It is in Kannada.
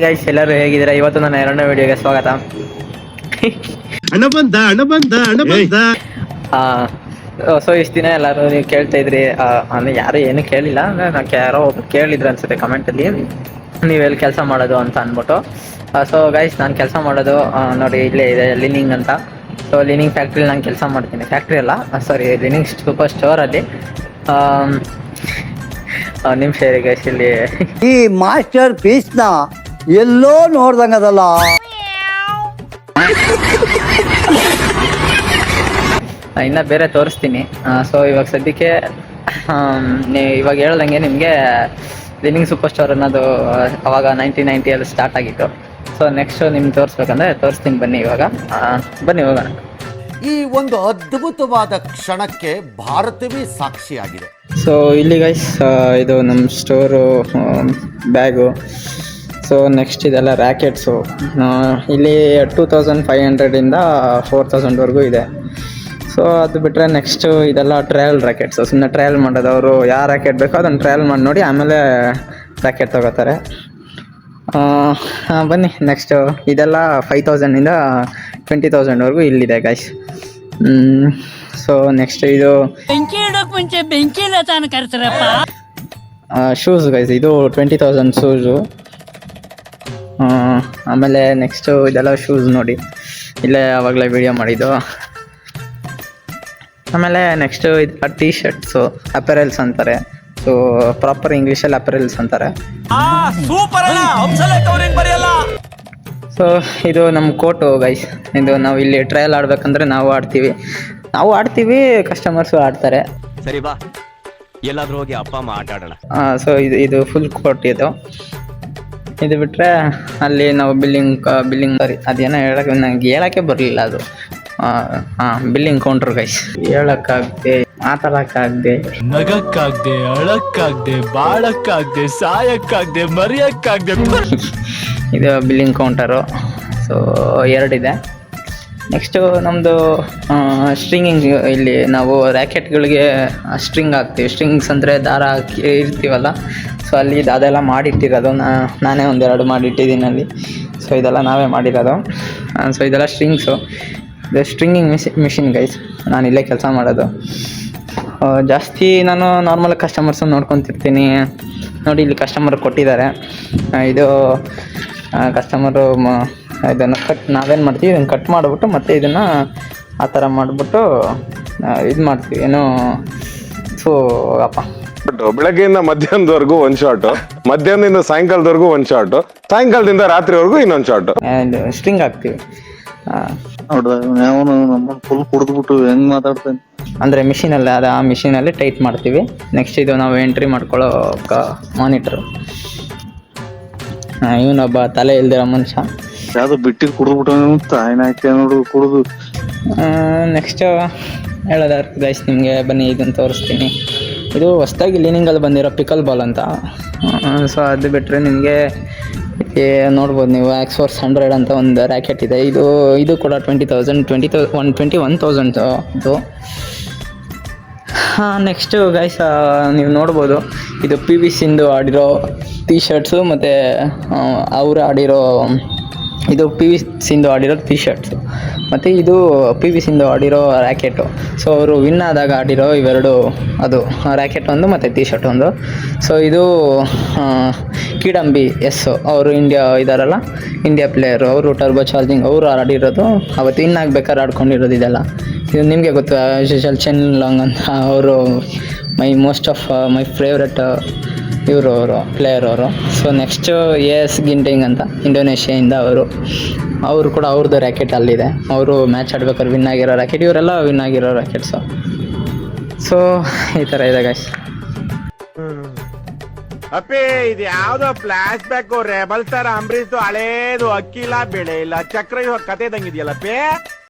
ಗೈಸ್ ಎಲ್ಲರೂ ಹೇಗಿದ್ದೀರಾ? ಇವತ್ತು ನನ್ನ ಎರಡನೇ ವಿಡಿಯೋಗೆ ಸ್ವಾಗತ. ಸೊ ಇಷ್ಟು ದಿನ ಎಲ್ಲರೂ ನೀವು ಕೇಳ್ತಾ ಇದ್ರಿ, ಅಂದರೆ ಯಾರು ಏನು ಕೇಳಿಲ್ಲ, ಅಂದರೆ ನಾನು ಯಾರೋ ಒಬ್ರು ಕೇಳಿದ್ರು ಅನ್ಸುತ್ತೆ ಕಮೆಂಟಲ್ಲಿ, ನೀವೆಲ್ಲಿ ಕೆಲಸ ಮಾಡೋದು ಅಂತ ಅಂದ್ಬಿಟ್ಟು. ಸೊ ಗೈಸ್ ನಾನು ಕೆಲಸ ಮಾಡೋದು ನೋಡಿ ಇಲ್ಲೇ ಇದೆ ಲಿನಿಂಗ್ ಅಂತ. ಸೊ ಲಿನಿಂಗ್ ಫ್ಯಾಕ್ಟ್ರಿಲಿ ನಾನು ಕೆಲಸ ಮಾಡ್ತೀನಿ. ಫ್ಯಾಕ್ಟ್ರಿ ಅಲ್ಲ, ಸಾರಿ, ಲಿನಿಂಗ್ ಸೂಪರ್ ಸ್ಟೋರಲ್ಲಿ. ನಿಮಿಷ ಗೈಸ್, ಇಲ್ಲಿ ಈ ಮಾಸ್ಟರ್ ಪೀಸ್ನ ಎಲ್ಲೋ ನೋಡ್ದಂಗದಲ್ಲ. ಇನ್ನು ಬೇರೆ ತೋರಿಸ್ತೀನಿ. ಸೊ ಇವಾಗ ಸದ್ಯಕ್ಕೆ ಇವಾಗ ಹೇಳ್ದಂಗೆ ನಿಮಗೆ ಲಿನಿಂಗ್ ಸೂಪರ್ ಸ್ಟೋರ್ ಅನ್ನೋದು ಅವಾಗ 1990 ಸ್ಟಾರ್ಟ್ ಆಗಿತ್ತು. ಸೊ ನೆಕ್ಸ್ಟ್ ನಿಮ್ಗೆ ತೋರಿಸ್ಬೇಕಂದ್ರೆ ತೋರಿಸ್ತೀನಿ, ಬನ್ನಿ ಇವಾಗ. ಬನ್ನಿ ಹೋಗೋಣ. ಈ ಒಂದು ಅದ್ಭುತವಾದ ಕ್ಷಣಕ್ಕೆ ಭಾರತವೇ ಸಾಕ್ಷಿಯಾಗಿದೆ. ಸೊ ಇಲ್ಲಿ ಗೈಸ್ ಇದು ನಮ್ಮ ಸ್ಟೋರು ಬ್ಯಾಗು. ಸೊ ನೆಕ್ಸ್ಟ್ ಇದೆಲ್ಲ ರ್ಯಾಕೆಟ್ಸು. ಇಲ್ಲಿ 2500ಇಂದ 4000ವರೆಗೂ ಇದೆ. ಸೊ ಅದು ಬಿಟ್ಟರೆ ನೆಕ್ಸ್ಟು ಇದೆಲ್ಲ ಟ್ರಯಲ್ ರ್ಯಾಕೆಟ್ಸು. ಸುಮ್ಮನೆ ಟ್ರಯಲ್ ಮಾಡೋದು, ಅವರು ಯಾವ ರ್ಯಾಕೆಟ್ ಬೇಕೋ ಅದನ್ನು ಟ್ರಯಲ್ ಮಾಡಿ ನೋಡಿ ಆಮೇಲೆ ರ್ಯಾಕೆಟ್ ತೊಗೋತಾರೆ. ಬನ್ನಿ ನೆಕ್ಸ್ಟು ಇದೆಲ್ಲ 5000ಇಂದ 20,000ವರೆಗೂ ಇಲ್ಲಿದೆ ಗೈಸ್. ಸೊ ನೆಕ್ಸ್ಟ್ ಇದು ಬೆಂಕಿ ಇಡೋಕೆ ಮುಂಚೆ ಬೆಂಕಿ ಇಲ್ಲ ತಾನು ಕರ್ತಾರಪ್ಪ. ಶೂಸ್ ಗೈಸ್, ಇದು 20,000 ಶೂಸು. ಆಮೇಲೆ ನೆಕ್ಸ್ಟು ಇದೆಲ್ಲ ಶೂಸ್ ನೋಡಿ, ಇಲ್ಲೇ ಆವಾಗಲೇ ವಿಡಿಯೋ ಮಾಡಿದ್ದು. ಆಮೇಲೆ ನೆಕ್ಸ್ಟು ಇದೆಲ್ಲ ಟೀ ಶರ್ಟ್ಸು, ಅಪೆರಲ್ಸ್ ಅಂತಾರೆ. ಸೊ ಪ್ರಾಪರ್ ಇಂಗ್ಲೀಷಲ್ಲಿ ಅಪೆರಲ್ಸ್ ಅಂತಾರೆ. ಸೊ ಇದು ನಮ್ಮ ಕೋಟು ಗೈಸ್. ಇದು ನಾವು ಇಲ್ಲಿ ಟ್ರಯಲ್ ಆಡ್ಬೇಕಂದ್ರೆ ನಾವು ಆಡ್ತೀವಿ, ಕಸ್ಟಮರ್ಸು ಆಡ್ತಾರೆ. ಸರಿ ಬಾ, ಎಲ್ಲಾದ್ರೂ ಹೋಗಿ ಅಪ್ಪ ಅಮ್ಮ ಆಟ ಆಡೋಣ. ಸೊ ಇದು ಫುಲ್ ಕೋಟ್ ಇದು ಬಿಟ್ಟರೆ ಅಲ್ಲಿ ನಾವು ಬಿಲ್ಲಿಂಗ್ ಸಾರಿ ಅದೇನೋ ಹೇಳೋಕ್ಕೆ ಬರಲಿಲ್ಲ ಅದು. Billing counter guys. ಹೇಳೋಕ್ಕಾಗದೆ, ಮಾತಾಡೋಕ್ಕಾಗದೆ, ನಗಕ್ಕಾಗದೆ, ಅಳಕ್ಕಾಗದೆ, ಬಾಳಕ್ಕಾಗದೆ, ಸಾಯಕ್ಕಾಗದೆ, ಮರೆಯಕ್ಕಾಗದೆ. ಇದು ಬಿಲ್ಲಿಂಗ್ ಕೌಂಟರು. ಸೊ 2 ಇದೆ. ನೆಕ್ಸ್ಟು ನಮ್ಮದು ಸ್ಟ್ರಿಂಗಿಂಗ್. ಇಲ್ಲಿ ನಾವು ರ್ಯಾಕೆಟ್ಗಳಿಗೆ ಸ್ಟ್ರಿಂಗ್ ಹಾಕ್ತೀವಿ. ಸ್ಟ್ರಿಂಗ್ಸ್ ಅಂದರೆ ದಾರ ಹಾಕಿ ಇರ್ತೀವಲ್ಲ, ಸೊ ಅಲ್ಲಿ ಅದೆಲ್ಲ ಮಾಡಿಟ್ಟಿರೋದು ನಾನೇ ಒಂದೆರಡು ಮಾಡಿಟ್ಟಿದ್ದೀನಿ ಅಲ್ಲಿ. ಸೊ ಇದೆಲ್ಲ ನಾವೇ ಮಾಡಿರೋದು. ಸೊ ಇದೆಲ್ಲ ಸ್ಟ್ರಿಂಗ್ಸು. ಇದು ಸ್ಟ್ರಿಂಗಿಂಗ್ ಮಿಷಿನ್ ಗೈಸ್. ನಾನು ಇಲ್ಲೇ ಕೆಲಸ ಮಾಡೋದು. ಜಾಸ್ತಿ ನಾನು ನಾರ್ಮಲ್ ಕಸ್ಟಮರ್ಸನ್ನು ನೋಡ್ಕೊತಿರ್ತೀನಿ. ನೋಡಿ ಇಲ್ಲಿ ಕಸ್ಟಮರ್ ಕೊಟ್ಟಿದ್ದಾರೆ. ಇದು ಕಸ್ಟಮರು ಇದನ್ನು ನಾವೇನು ಮಾಡ್ತೀವಿ, ಇದನ್ನು ಕಟ್ ಮಾಡಿಬಿಟ್ಟು ಮತ್ತೆ ಇದನ್ನು ಆ ಥರ ಮಾಡಿಬಿಟ್ಟು ಇದು ಮಾಡ್ತೀವಿ. ಏನೋ ಸೊ ಅಪ್ಪ, ಬೆಳಗ್ಗೆಯಿಂದ ಮಧ್ಯಾಹ್ನದವರೆಗೂ ಒಂದು ಶಾರ್ಟು, ಮಧ್ಯಾಹ್ನದಿಂದ ಸಾಯಂಕಾಲದವರೆಗೂ ಒಂದು ಶಾರ್ಟು, ಸಾಯಂಕಾಲದಿಂದ ರಾತ್ರಿವರೆಗೂ ಇನ್ನೊಂದು ಶಾರ್ಟು ಸ್ಟ್ರಿಂಗ್ ಹಾಕ್ತೀವಿ. ಫುಲ್ ಕುಡಿದ್ಬಿಟ್ಟು ಹೆಂಗ್ ಮಾತಾಡ್ತೇನೆ ಅಂದರೆ ಮಿಷಿನಲ್ಲಿ ಆ ಮಿಷಿನಲ್ಲಿ ಟೈಟ್ ಮಾಡ್ತೀವಿ. ನೆಕ್ಸ್ಟ್ ಇದು ನಾವು ಎಂಟ್ರಿ ಮಾಡ್ಕೊಳ್ಳೋ ಮಾನಿಟ್ರು. ಇವನೊಬ್ಬ ತಲೆ ಇಲ್ದಿರೋ ಮನುಷ್ಯ. ಯಾವ್ದು ಬಿಟ್ಟಿಗೆ ಕುಡಿದ್ಬಿಟ್ಟು ಆಯ್ನಾಯ್ಕೆ ನೋಡು ಕುಡಿದು. ನೆಕ್ಸ್ಟು ಹೇಳೋದಾದ್ರೆ ಗೈಸ್ ನಿಮಗೆ ಬನ್ನಿ ಇದನ್ನು ತೋರಿಸ್ತೀನಿ. ಇದು ಹೊಸ್ದಾಗಿ ಲೀನಿಂಗಲ್ಲಿ ಬಂದಿರೋ ಪಿಕಲ್ ಬಾಲ್ ಅಂತ. ಸೊ ಅದು ಬಿಟ್ಟರೆ ನಿಮಗೆ ನೋಡ್ಬೋದು ನೀವು X-Force 100 ಅಂತ ಒಂದು ರ್ಯಾಕೆಟ್ ಇದೆ. ಇದು ಕೂಡ 21,000 ಇದು. ನೆಕ್ಸ್ಟು ಗೈಸ್ ನೀವು ನೋಡ್ಬೋದು, ಇದು PVCಂದು ಆಡಿರೋ ಟೀ ಶರ್ಟ್ಸು, ಮತ್ತು ಅವರು ಆಡಿರೋ ಇದು PVCಂದು ಆಡಿರೋ ಟೀ ಶರ್ಟ್ಸು, ಮತ್ತು ಇದು PVCಂದು ಆಡಿರೋ ರ್ಯಾಕೆಟು. ಸೊ ಅವರು ವಿನ್ ಆದಾಗ ಆಡಿರೋ ಇವೆರಡು, ಅದು ರ್ಯಾಕೆಟ್ ಒಂದು ಮತ್ತು ಟೀ ಶರ್ಟ್ ಒಂದು. ಸೊ ಇದು ಕಿಡಂಬಿ ಅವರು ಇಂಡಿಯಾ ಪ್ಲೇಯರು. ಅವರು ಟರ್ಬೋ ಚಾರ್ಜಿಂಗ್ ಅವರು ಆಡಿರೋದು. ಅವತ್ತು ವಿನ್ ಆಗ್ಬೇಕಾದ್ರೆ ಆಡ್ಕೊಂಡಿರೋದು ಇದೆಲ್ಲ. ಇದು ನಿಮಗೆ ಗೊತ್ತು, ಯೂಶಲ್ ಚೆನ್ ಲಾಂಗ್ ಅಂತ. ಅವರು ಮೈ ಫೇವ್ರೆಟ್ ಅವರು ಪ್ಲೇಯರ್ ಅವರು. ಸೊ ನೆಕ್ಸ್ಟು AS ಗಿಂಟಿಂಗ್ ಅಂತ ಇಂಡೋನೇಷ್ಯಾಯಿಂದ ಅವರು ಕೂಡ ಅವ್ರದ್ದು ರ್ಯಾಕೆಟ್ ಅಲ್ಲಿದೆ. ಅವರು ಮ್ಯಾಚ್ ಆಡ್ಬೇಕಾದ್ರೆ ವಿನ್ ಆಗಿರೋ ರ್ಯಾಕೆಟ್, ಇವರೆಲ್ಲ ವಿನ್ ಆಗಿರೋ ರ್ಯಾಕೆಟ್ಸು. ಸೊ ಈ ಥರ ಇದೆ ಗೈಸ್. ಅಪ್ಪೇ ಇದು ಯಾವ್ದೋ flash back rebel star Ambareesh ಹಳೇದು, ಅಕ್ಕಿಲ್ಲ ಬೆಳೆ ಇಲ್ಲ ಚಕ್ರ ಇವಾಗ ಕತೆ ಇದ್ದಂಗಿದೆಯಲ್ಲಪ್ಪೇ.